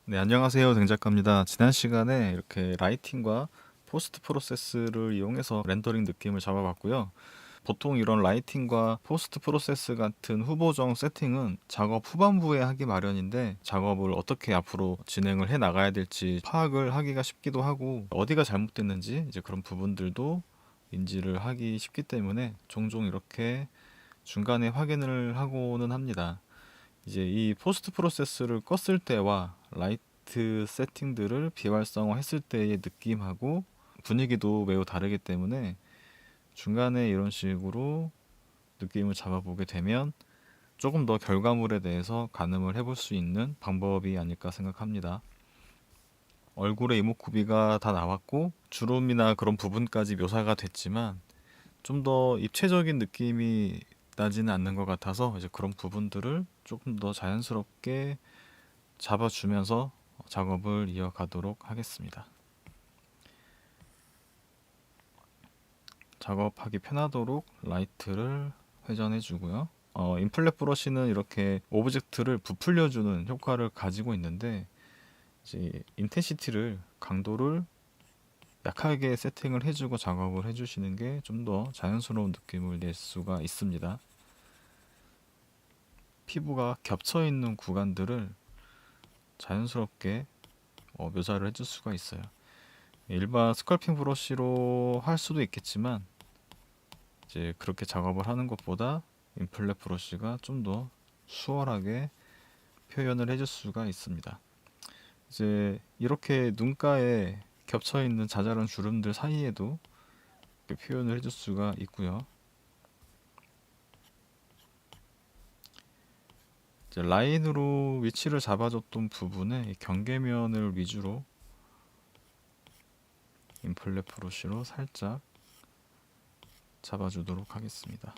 네, 안녕하세요. 댕 작가입니다. 지난 시간에 이렇게 라이팅과 포스트 프로세스를 이용해서 렌더링 느낌을 잡아봤고요. 보통 이런 라이팅과 포스트 프로세스 같은 후보정 세팅은 작업 후반부에 하기 마련인데 작업을 어떻게 앞으로 진행을 해 나가야 될지 파악을 하기가 쉽기도 하고 어디가 잘못됐는지 이제 그런 부분들도 인지를 하기 쉽기 때문에 종종 이렇게 중간에 확인을 하고는 합니다. 이제 이 포스트 프로세스를 껐을 때와 라이트 세팅들을 비활성화했을 때의 느낌하고 분위기도 매우 다르기 때문에 중간에 이런 식으로 느낌을 잡아보게 되면 조금 더 결과물에 대해서 가늠을 해볼 수 있는 방법이 아닐까 생각합니다. 얼굴에 이목구비가 다 나왔고 주름이나 그런 부분까지 묘사가 됐지만 좀 더 입체적인 느낌이 나지는 않는 것 같아서 이제 그런 부분들을 조금 더 자연스럽게 잡아주면서 작업을 이어가도록 하겠습니다. 작업하기 편하도록 라이트를 회전해 주고요. 인플렛 브러쉬는 이렇게 오브젝트를 부풀려주는 효과를 가지고 있는데 이제 인텐시티를 강도를 약하게 세팅을 해주고 작업을 해주시는 게 좀 더 자연스러운 느낌을 낼 수가 있습니다. 피부가 겹쳐 있는 구간들을 자연스럽게 묘사를 해줄 수가 있어요. 일반 스컬핑 브러쉬로 할 수도 있겠지만 이제 그렇게 작업을 하는 것보다 인플렛 브러쉬가 좀 더 수월하게 표현을 해줄 수가 있습니다. 이제 이렇게 눈가에 겹쳐 있는 자잘한 주름들 사이에도 이렇게 표현을 해줄 수가 있고요. 이제 라인으로 위치를 잡아줬던 부분에 경계면을 위주로 인플렛 브러쉬로 살짝 잡아주도록 하겠습니다.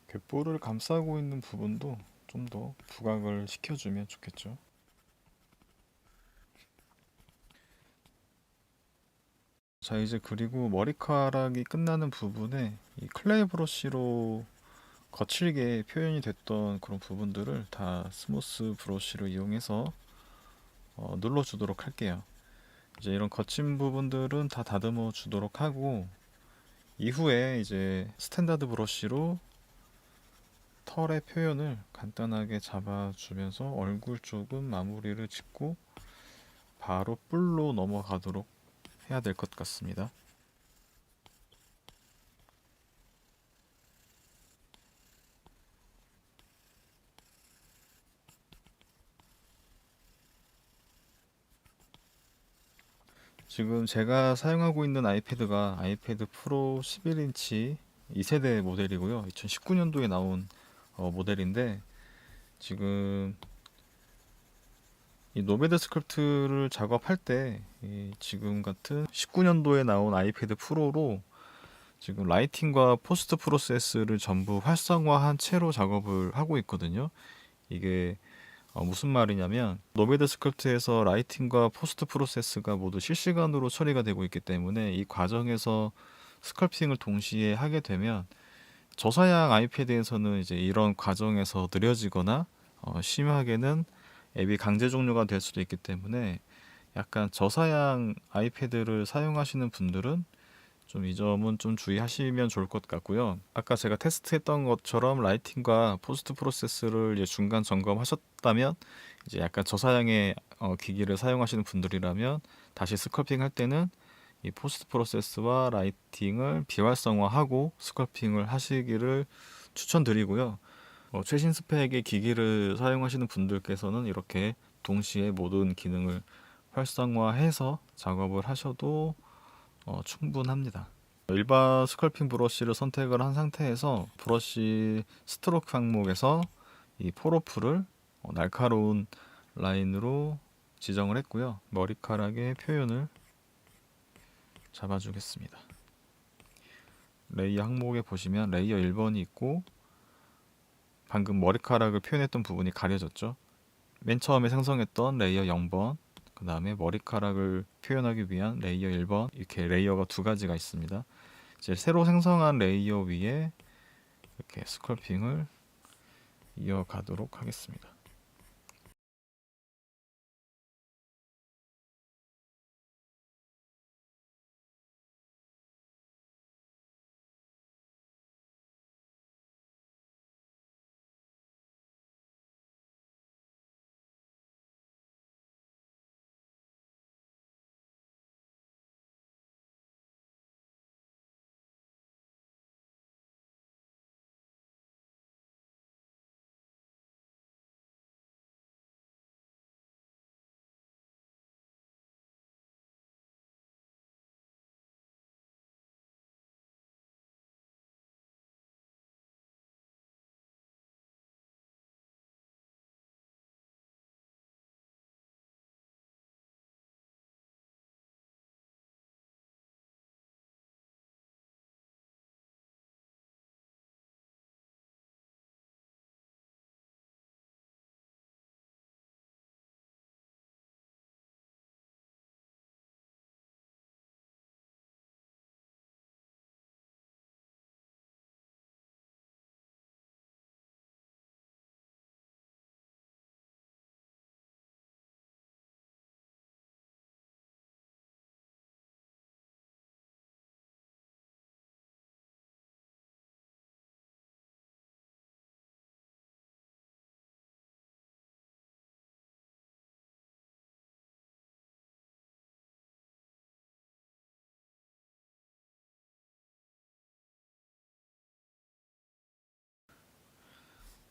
귓볼을 감싸고 있는 부분도 좀 더 부각을 시켜주면 좋겠죠. 자, 이제 그리고 머리카락이 끝나는 부분에 이 클레이 브러쉬로 거칠게 표현이 됐던 그런 부분들을 다 스무스 브러쉬를 이용해서 눌러주도록 할게요. 이제 이런 거친 부분들은 다 다듬어 주도록 하고 이후에 이제 스탠다드 브러쉬로 털의 표현을 간단하게 잡아주면서 얼굴 쪽은 마무리를 짓고 바로 뿔로 넘어가도록 해야 될 것 같습니다. 지금 제가 사용하고 있는 아이패드가 아이패드 프로 11인치 2세대 모델이고요. 2019년도에 나온 모델인데 지금 이 노베드 스크립트를 작업할 때 지금 같은 19년도에 나온 아이패드 프로로 지금 라이팅과 포스트 프로세스를 전부 활성화한 채로 작업을 하고 있거든요. 이게 무슨 말이냐면 노베드 스크립트에서 라이팅과 포스트 프로세스가 모두 실시간으로 처리가 되고 있기 때문에 이 과정에서 스컬핑을 동시에 하게 되면 저사양 아이패드에서는 이제 이런 과정에서 느려지거나 심하게는 앱이 강제 종료가 될 수도 있기 때문에 약간 저사양 아이패드를 사용하시는 분들은 좀 이 점은 좀 주의하시면 좋을 것 같고요. 아까 제가 테스트했던 것처럼 라이팅과 포스트 프로세스를 이제 중간 점검하셨다면 이제 약간 저사양의 기기를 사용하시는 분들이라면 다시 스컬핑 할 때는 이 포스트 프로세스와 라이팅을 비활성화하고 스컬핑을 하시기를 추천드리고요. 최신 스펙의 기기를 사용하시는 분들께서는 이렇게 동시에 모든 기능을 활성화해서 작업을 하셔도 충분합니다. 일반 스컬핑 브러쉬를 선택을 한 상태에서 브러쉬 스트로크 항목에서 이 폴오프를 날카로운 라인으로 지정을 했고요. 머리카락의 표현을 잡아주겠습니다. 레이어 항목에 보시면 레이어 1번이 있고 방금 머리카락을 표현했던 부분이 가려졌죠. 맨 처음에 생성했던 레이어 0번, 그 다음에 머리카락을 표현하기 위한 레이어 1번, 이렇게 레이어가 두 가지가 있습니다. 이제 새로 생성한 레이어 위에 이렇게 스컬핑을 이어가도록 하겠습니다.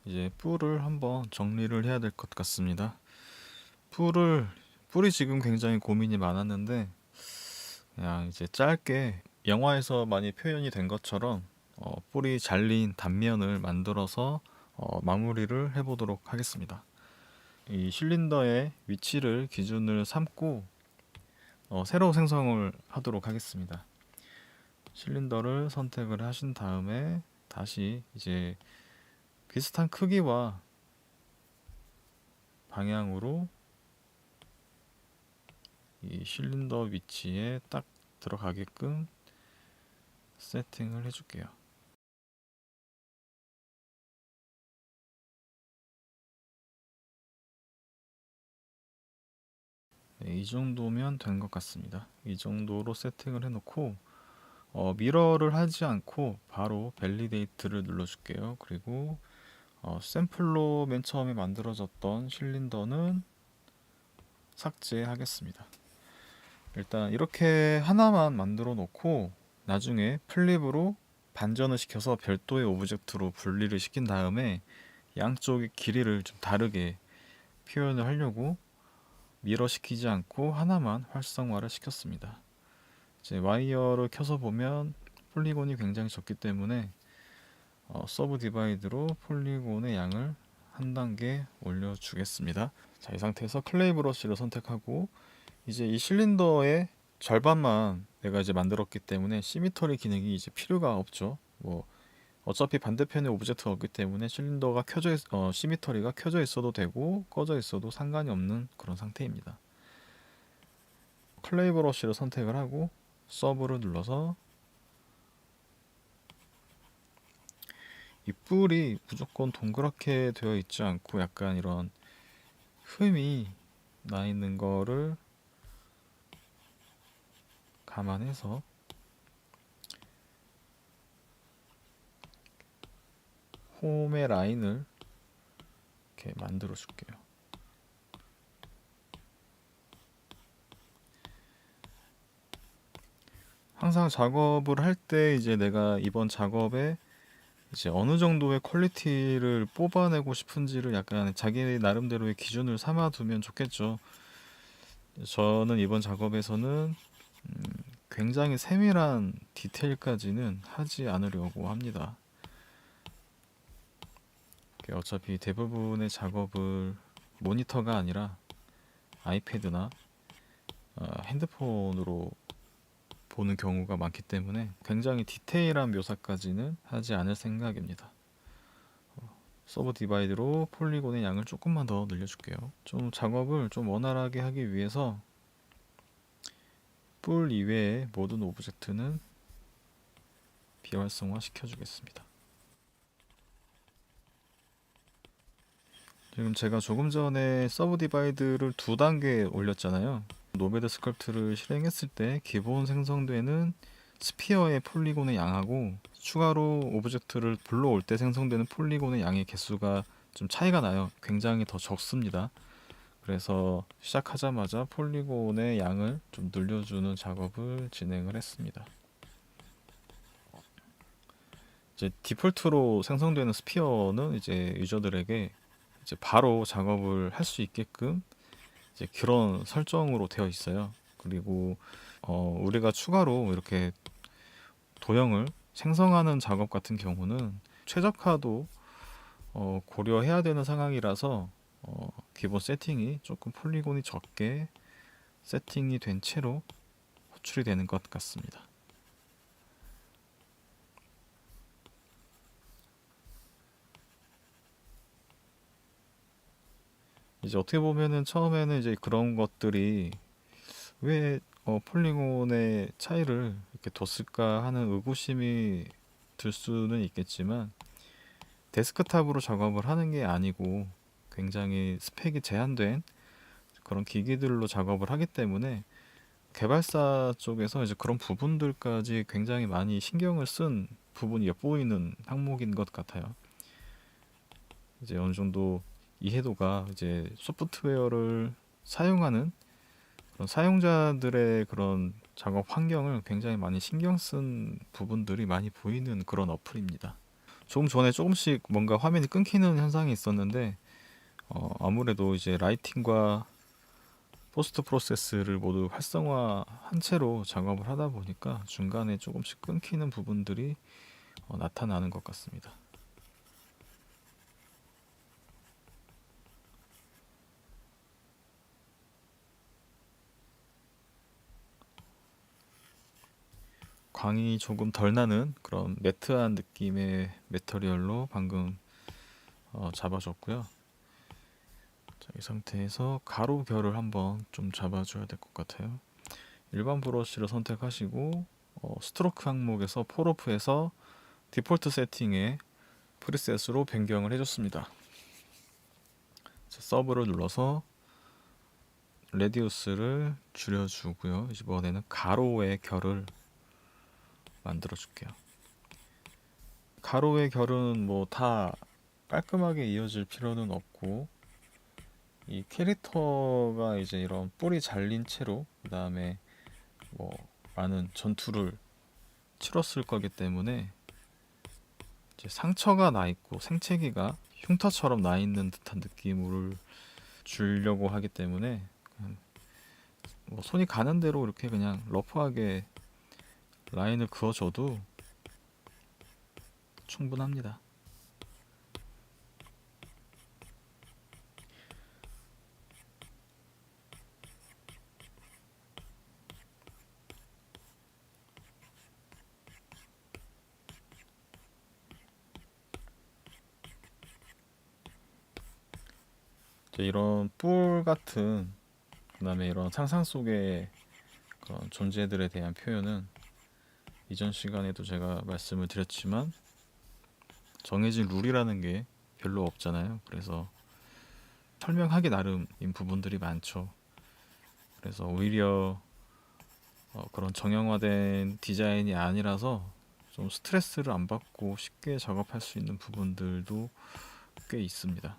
이제 뿔을 한번 정리를 해야 될 것 같습니다. 뿔을 뿔이 지금 굉장히 고민이 많았는데 그냥 이제 짧게 영화에서 많이 표현이 된 것처럼 뿔이 잘린 단면을 만들어서 마무리를 해보도록 하겠습니다. 이 실린더의 위치를 기준을 삼고 새로 생성을 하도록 하겠습니다. 실린더를 선택을 하신 다음에 다시 이제 비슷한 크기와 방향으로 이 실린더 위치에 딱 들어가게끔 세팅을 해줄게요. 네, 이 정도면 된 것 같습니다. 이 정도로 세팅을 해놓고 미러를 하지 않고 바로 밸리데이트를 눌러줄게요. 그리고 샘플로 맨 처음에 만들어졌던 실린더는 삭제하겠습니다. 일단 이렇게 하나만 만들어 놓고 나중에 플립으로 반전을 시켜서 별도의 오브젝트로 분리를 시킨 다음에 양쪽의 길이를 좀 다르게 표현을 하려고 미러 시키지 않고 하나만 활성화를 시켰습니다. 이제 와이어를 켜서 보면 폴리곤이 굉장히 적기 때문에 서브 디바이드로 폴리곤의 양을 한 단계 올려주겠습니다. 자, 이 상태에서 클레이 브러쉬를 선택하고 이제 이 실린더의 절반만 내가 이제 만들었기 때문에 시미터리 기능이 이제 필요가 없죠. 뭐 어차피 반대편에 오브젝트가 없기 때문에 실린더가 시미터리가 켜져 있어도 되고 꺼져 있어도 상관이 없는 그런 상태입니다. 클레이 브러쉬를 선택을 하고 서브를 눌러서 이 뿔이 무조건 동그랗게 되어 있지 않고 약간 이런 흠이 나 있는 거를 감안해서 홈의 라인을 이렇게 만들어 줄게요. 항상 작업을 할 때 이제 내가 이번 작업에 이제 어느 정도의 퀄리티를 뽑아내고 싶은지를 약간 자기 나름대로의 기준을 삼아 두면 좋겠죠. 저는 이번 작업에서는 굉장히 세밀한 디테일까지는 하지 않으려고 합니다. 어차피 대부분의 작업을 모니터가 아니라 아이패드나 핸드폰으로 보는 경우가 많기 때문에 굉장히 디테일한 묘사까지는 하지 않을 생각입니다. 서브 디바이드로 폴리곤의 양을 조금만 더 늘려줄게요. 좀 작업을 좀 원활하게 하기 위해서 뿔 이외의 모든 오브젝트는 비활성화 시켜주겠습니다. 지금 제가 조금 전에 서브 디바이드를 2단계 올렸잖아요. 노메드 스컬프트를 실행했을 때 기본 생성되는 스피어의 폴리곤의 양하고 추가로 오브젝트를 불러올 때 생성되는 폴리곤의 양의 개수가 좀 차이가 나요. 굉장히 더 적습니다. 그래서 시작하자마자 폴리곤의 양을 좀 늘려주는 작업을 진행을 했습니다. 이제 디폴트로 생성되는 스피어는 이제 유저들에게 이제 바로 작업을 할 수 있게끔 이제 그런 설정으로 되어 있어요. 그리고 우리가 추가로 이렇게 도형을 생성하는 작업 같은 경우는 최적화도 고려해야 되는 상황이라서 기본 세팅이 조금 폴리곤이 적게 세팅이 된 채로 호출이 되는 것 같습니다. 이제 어떻게 보면은 처음에는 이제 그런 것들이 왜 폴리곤의 차이를 이렇게 뒀을까 하는 의구심이 들 수는 있겠지만 데스크탑으로 작업을 하는 게 아니고 굉장히 스펙이 제한된 그런 기기들로 작업을 하기 때문에 개발사 쪽에서 이제 그런 부분들까지 굉장히 많이 신경을 쓴 부분이 엿보이는 항목인 것 같아요. 이제 어느 정도 이해도가 이제 소프트웨어를 사용하는 그런 사용자들의 그런 작업 환경을 굉장히 많이 신경 쓴 부분들이 많이 보이는 그런 어플입니다. 조금 전에 조금씩 뭔가 화면이 끊기는 현상이 있었는데 아무래도 이제 라이팅과 포스트 프로세스를 모두 활성화한 채로 작업을 하다 보니까 중간에 조금씩 끊기는 부분들이 나타나는 것 같습니다. 광이 조금 덜 나는 그런 매트한 느낌의 매터리얼로 방금 잡아줬고요. 자, 이 상태에서 가로 결을 한번 좀 잡아줘야 될 것 같아요. 일반 브러쉬를 선택하시고 스트로크 항목에서 폴오프에서 디폴트 세팅에 프리셋으로 변경을 해줬습니다. 자, 서브를 눌러서 레디우스를 줄여주고요. 이번에는 가로의 결을 만들어 줄게요. 가로의 결은 뭐 다 깔끔하게 이어질 필요는 없고 이 캐릭터가 이제 이런 뿔이 잘린 채로 그 다음에 뭐 많은 전투를 치렀을 거기 때문에 이제 상처가 나 있고 생채기가 흉터처럼 나 있는 듯한 느낌을 주려고 하기 때문에 뭐 손이 가는 대로 이렇게 그냥 러프하게 라인을 그어줘도 충분합니다. 이런 뿔 같은 그 다음에 이런 상상 속의 그런 존재들에 대한 표현은 이전 시간에도 제가 말씀을 드렸지만 정해진 룰이라는 게 별로 없잖아요. 그래서 설명하기 나름인 부분들이 많죠. 그래서 오히려 그런 정형화된 디자인이 아니라서 좀 스트레스를 안 받고 쉽게 작업할 수 있는 부분들도 꽤 있습니다.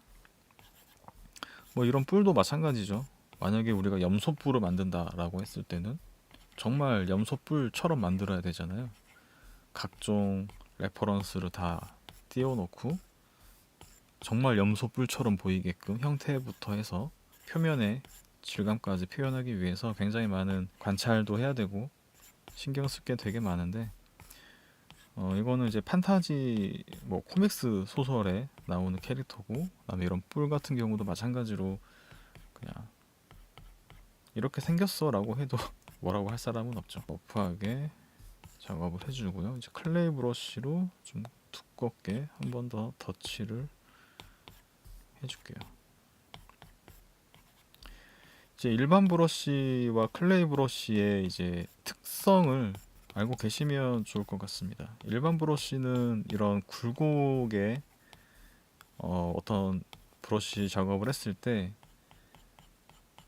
뭐 이런 뿔도 마찬가지죠. 만약에 우리가 염소뿔을 만든다라고 했을 때는 정말 염소뿔처럼 만들어야 되잖아요. 각종 레퍼런스를 다 띄워놓고 정말 염소뿔처럼 보이게끔 형태부터 해서 표면의 질감까지 표현하기 위해서 굉장히 많은 관찰도 해야 되고 신경 쓸 게 되게 많은데 이거는 이제 판타지 뭐 코믹스 소설에 나오는 캐릭터고 그다음에 이런 뿔 같은 경우도 마찬가지로 그냥 이렇게 생겼어라고 해도 뭐라고 할 사람은 없죠. 러프하게 작업을 해주고요. 이제 클레이 브러쉬로 좀 두껍게 한 번 더 덧칠을 해줄게요. 이제 일반 브러쉬와 클레이 브러쉬의 이제 특성을 알고 계시면 좋을 것 같습니다. 일반 브러쉬는 이런 굴곡의 어떤 브러쉬 작업을 했을 때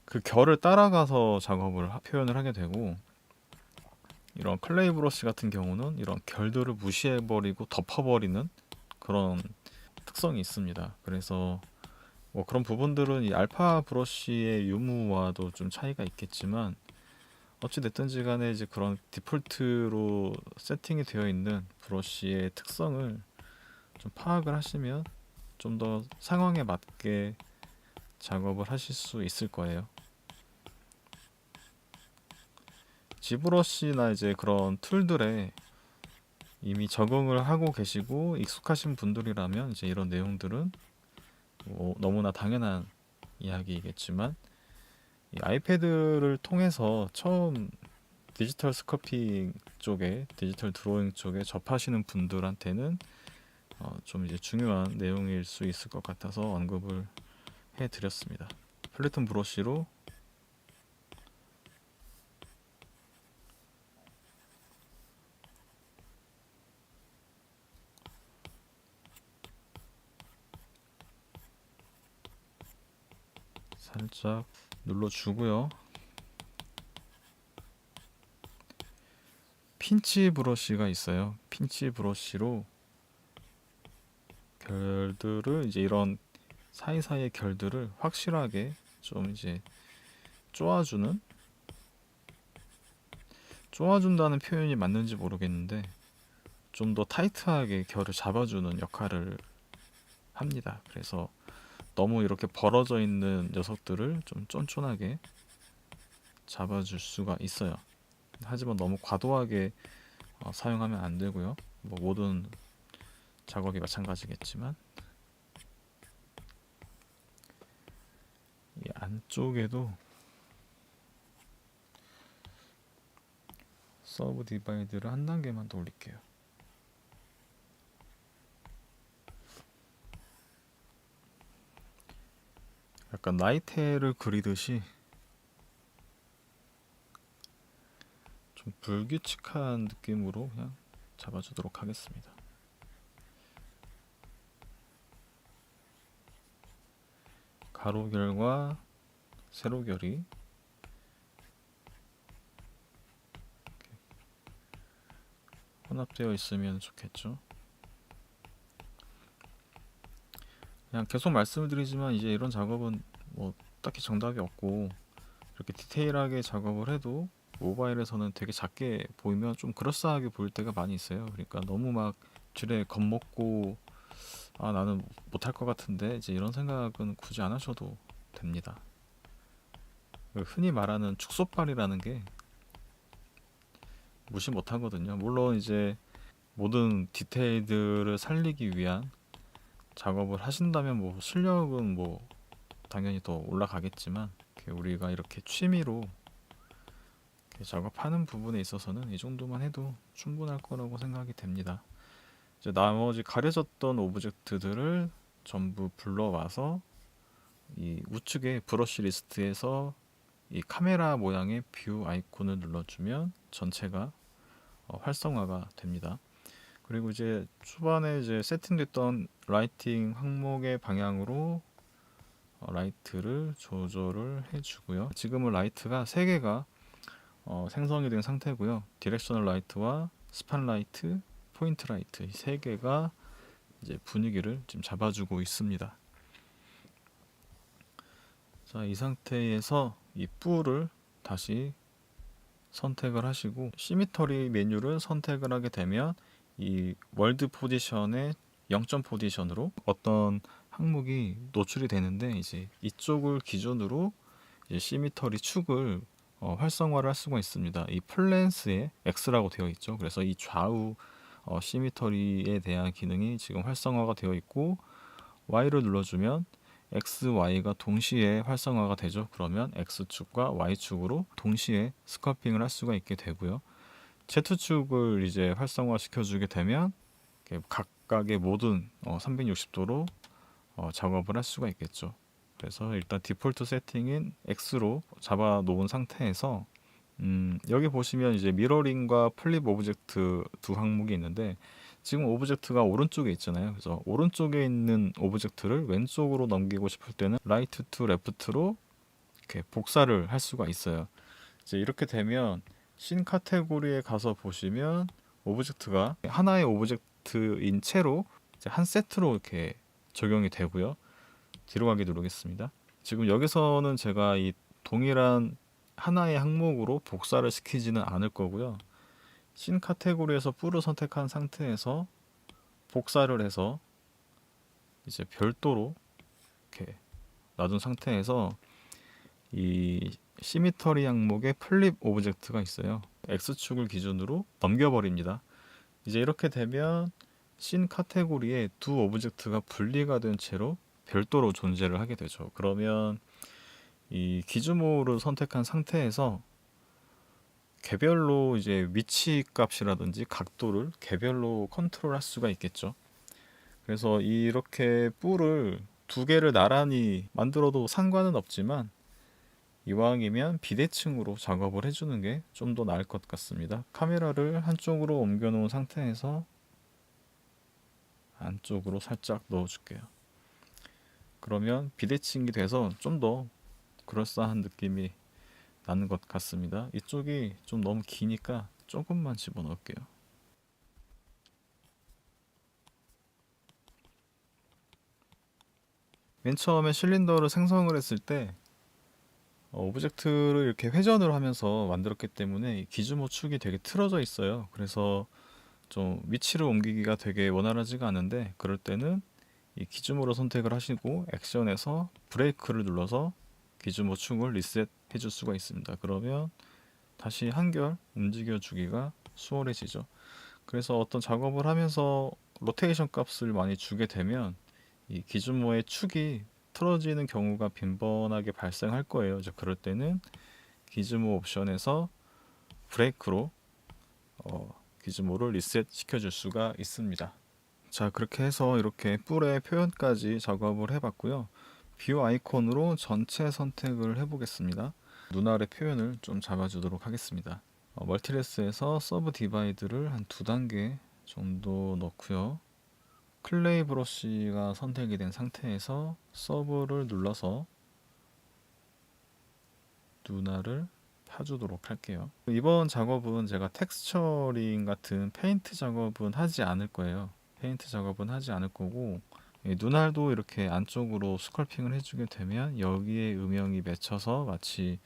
그 결을 따라가서 작업을 표현을 하게 되고, 이런 클레이 브러쉬 같은 경우는 이런 결들을 무시해버리고 덮어버리는 그런 특성이 있습니다. 그래서 뭐 그런 부분들은 이 알파 브러쉬의 유무와도 좀 차이가 있겠지만, 어찌 됐든지 간에 이제 그런 디폴트로 세팅이 되어 있는 브러쉬의 특성을 좀 파악을 하시면 좀 더 상황에 맞게 작업을 하실 수 있을 거예요. 지브러쉬나 이제 그런 툴들에 이미 적응을 하고 계시고 익숙하신 분들이라면 이제 이런 내용들은 뭐 너무나 당연한 이야기이겠지만, 이 아이패드를 통해서 처음 디지털 스커핑 쪽에, 디지털 드로잉 쪽에 접하시는 분들한테는 좀 이제 중요한 내용일 수 있을 것 같아서 언급을 해드렸습니다. 플래툰 브러쉬로 살짝 눌러주고요. 핀치 브러쉬가 있어요. 핀치 브러쉬로 결들을 이제 이런 사이사이의 결들을 확실하게 좀 이제 쪼아주는, 쪼아준다는 표현이 맞는지 모르겠는데 좀 더 타이트하게 결을 잡아주는 역할을 합니다. 그래서 너무 이렇게 벌어져 있는 녀석들을 좀 쫀쫀하게 잡아줄 수가 있어요. 하지만 너무 과도하게 사용하면 안 되고요. 뭐 모든 작업이 마찬가지겠지만, 이 안쪽에도 서브 디바이드를 한 단계만 더 올릴게요. 약간 나이테를 그리듯이 좀 불규칙한 느낌으로 그냥 잡아주도록 하겠습니다. 가로결과 세로결이 혼합되어 있으면 좋겠죠. 그냥 계속 말씀을 드리지만 이제 이런 작업은 뭐 딱히 정답이 없고, 이렇게 디테일하게 작업을 해도 모바일에서는 되게 작게 보이면 좀 그럴싸하게 보일 때가 많이 있어요. 그러니까 너무 막 쥐레 겁먹고 아 나는 못할 것 같은데, 이제 이런 생각은 굳이 안 하셔도 됩니다. 흔히 말하는 축소빨이라는 게 무시 못 하거든요. 물론 이제 모든 디테일들을 살리기 위한 작업을 하신다면 뭐 실력은 뭐 당연히 더 올라가겠지만, 우리가 이렇게 취미로 이렇게 작업하는 부분에 있어서는 이 정도만 해도 충분할 거라고 생각이 됩니다. 이제 나머지 가려졌던 오브젝트들을 전부 불러와서 이 우측에 브러쉬 리스트에서 이 카메라 모양의 뷰 아이콘을 눌러주면 전체가 활성화가 됩니다. 그리고 이제 초반에 이제 세팅됐던 라이팅 항목의 방향으로 라이트를 조절을 해주고요. 지금은 라이트가 3개가 생성이 된 상태고요. 디렉셔널 라이트와 스팟 라이트, 포인트 라이트 이 3개가 이제 분위기를 지금 잡아주고 있습니다. 자, 이 상태에서 이 뿔을 다시 선택을 하시고 시미터리 메뉴를 선택을 하게 되면 이 월드 포지션의 0점 포지션으로 어떤 항목이 노출이 되는데, 이제 이쪽을 기준으로 이제 시미터리 축을 활성화를 할 수가 있습니다. 이 플랜스에 X라고 되어 있죠. 그래서 이 좌우 시미터리에 대한 기능이 지금 활성화가 되어 있고, Y를 눌러주면 X, Y가 동시에 활성화가 되죠. 그러면 X축과 Y축으로 동시에 스커핑을 할 수가 있게 되고요. Z축을 이제 활성화 시켜주게 되면 각각의 모든 360도로 작업을 할 수가 있겠죠. 그래서 일단 디폴트 세팅인 X로 잡아 놓은 상태에서 여기 보시면 이제 미러링과 플립 오브젝트 두 항목이 있는데 지금 오브젝트가 오른쪽에 있잖아요. 그래서 오른쪽에 있는 오브젝트를 왼쪽으로 넘기고 싶을 때는 라이트 투 레프트로 이렇게 복사를 할 수가 있어요. 이제 이렇게 되면 신 카테고리에 가서 보시면 오브젝트가 하나의 오브젝트인 채로 이제 한 세트로 이렇게 적용이 되고요. 뒤로 가기 누르겠습니다. 지금 여기서는 제가 이 동일한 하나의 항목으로 복사를 시키지는 않을 거고요. 신 카테고리에서 뿔을 선택한 상태에서 복사를 해서 이제 별도로 이렇게 놔둔 상태에서 이 시미터리 항목에 플립 오브젝트가 있어요. X축을 기준으로 넘겨버립니다. 이제 이렇게 되면 신 카테고리에 두 오브젝트가 분리가 된 채로 별도로 존재를 하게 되죠. 그러면 이 기준모를 선택한 상태에서 개별로 이제 위치 값이라든지 각도를 개별로 컨트롤할 수가 있겠죠. 그래서 이렇게 뿔을 두 개를 나란히 만들어도 상관은 없지만 이왕이면 비대칭으로 작업을 해주는 게 좀 더 나을 것 같습니다. 카메라를 한쪽으로 옮겨 놓은 상태에서 안쪽으로 살짝 넣어줄게요. 그러면 비대칭이 돼서 좀 더 그럴싸한 느낌이 나는 것 같습니다. 이쪽이 좀 너무 기니까 조금만 집어넣을게요. 맨 처음에 실린더를 생성을 했을 때 오브젝트를 이렇게 회전을 하면서 만들었기 때문에 기준모 축이 되게 틀어져 있어요. 그래서 좀 위치를 옮기기가 되게 원활하지가 않은데 그럴 때는 이 기준모로 선택을 하시고 액션에서 브레이크를 눌러서 기준모 축을 리셋해 줄 수가 있습니다. 그러면 다시 한결 움직여 주기가 수월해지죠. 그래서 어떤 작업을 하면서 로테이션 값을 많이 주게 되면 이 기준모의 축이 틀어지는 경우가 빈번하게 발생할 거예요. 이제 그럴 때는 기준모 옵션에서 브레이크로 기준모를 리셋 시켜줄 수가 있습니다. 자, 그렇게 해서 이렇게 뿔의 표현까지 작업을 해봤고요. 뷰 아이콘으로 전체 선택을 해보겠습니다. 눈알의 표현을 좀 잡아주도록 하겠습니다. 멀티레스에서 서브 디바이드를 한 두 단계 정도 넣고요. 클레이 브러쉬가 선택이 된 상태에서 서브를 눌러서 눈알을 펴주도록 할게요. 이번 작업은 제가 텍스처링 같은 페인트 작업은 하지 않을 거예요. 페인트 작업은 하지 않을 거고 눈알도 이렇게 안쪽으로 스컬핑을 해주게 되면 여기에 음영이 맺혀서 마치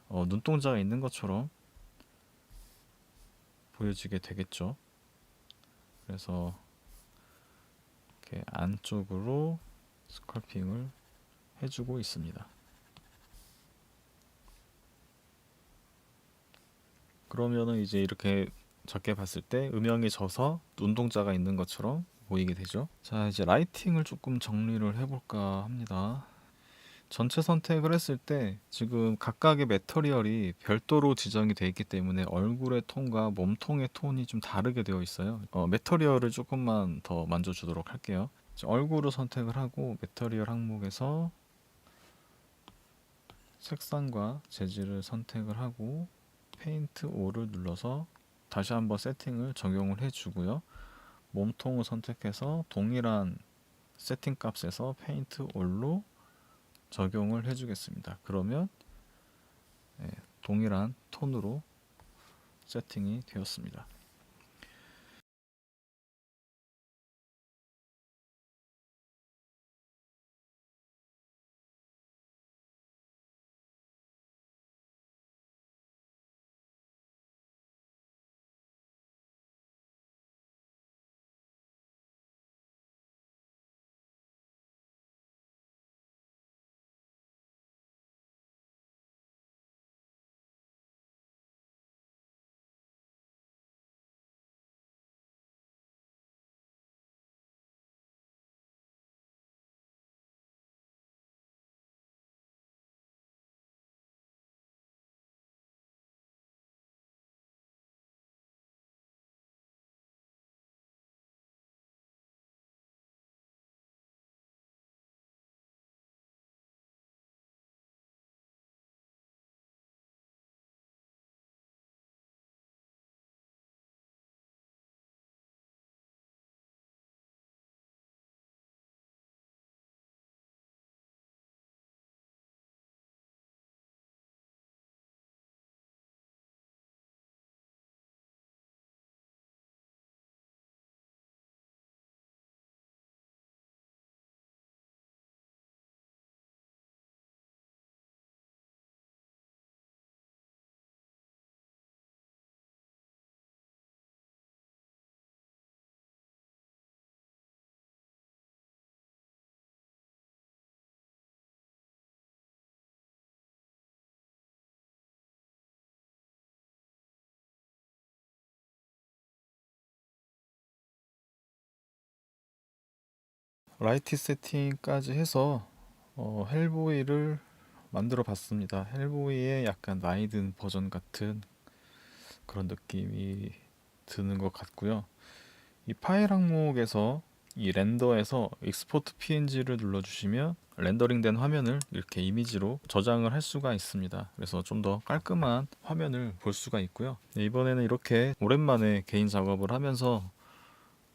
눈동자가 있는 것처럼 보여지게 되겠죠. 그래서 이렇게 안쪽으로 스컬핑을 해주고 있습니다. 그러면은 이제 이렇게 적게 봤을 때 음영이 져서 눈동자가 있는 것처럼 보이게 되죠. 자, 이제 라이팅을 조금 정리를 해볼까 합니다. 전체 선택을 했을 때 지금 각각의 매터리얼이 별도로 지정이 되어 있기 때문에 얼굴의 톤과 몸통의 톤이 좀 다르게 되어 있어요. 매터리얼을 조금만 더 만져주도록 할게요. 얼굴을 선택을 하고 매터리얼 항목에서 색상과 재질을 선택을 하고 페인트 O를 눌러서 다시 한번 세팅을 적용을 해주고요. 몸통을 선택해서 동일한 세팅 값에서 페인트 All로 적용을 해주겠습니다. 그러면 동일한 톤으로 세팅이 되었습니다. 라이트 세팅까지 해서 헬보이를 만들어 봤습니다. 헬보이의 약간 나이 든 버전 같은 그런 느낌이 드는 것 같고요. 이 파일 항목에서 이 렌더에서 익스포트 PNG를 눌러주시면 렌더링된 화면을 이렇게 이미지로 저장을 할 수가 있습니다. 그래서 좀 더 깔끔한 화면을 볼 수가 있고요. 네, 이번에는 이렇게 오랜만에 개인 작업을 하면서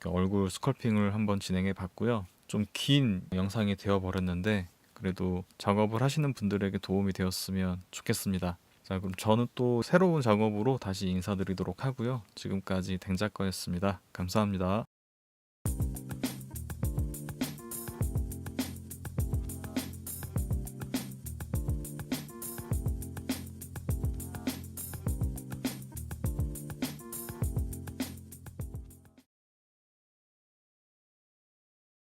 얼굴 스컬핑을 한번 진행해 봤고요. 좀 긴 영상이 되어 버렸는데 그래도 작업을 하시는 분들에게 도움이 되었으면 좋겠습니다. 자, 그럼 저는 또 새로운 작업으로 다시 인사드리도록 하고요. 지금까지 댕작거였습니다. 감사합니다.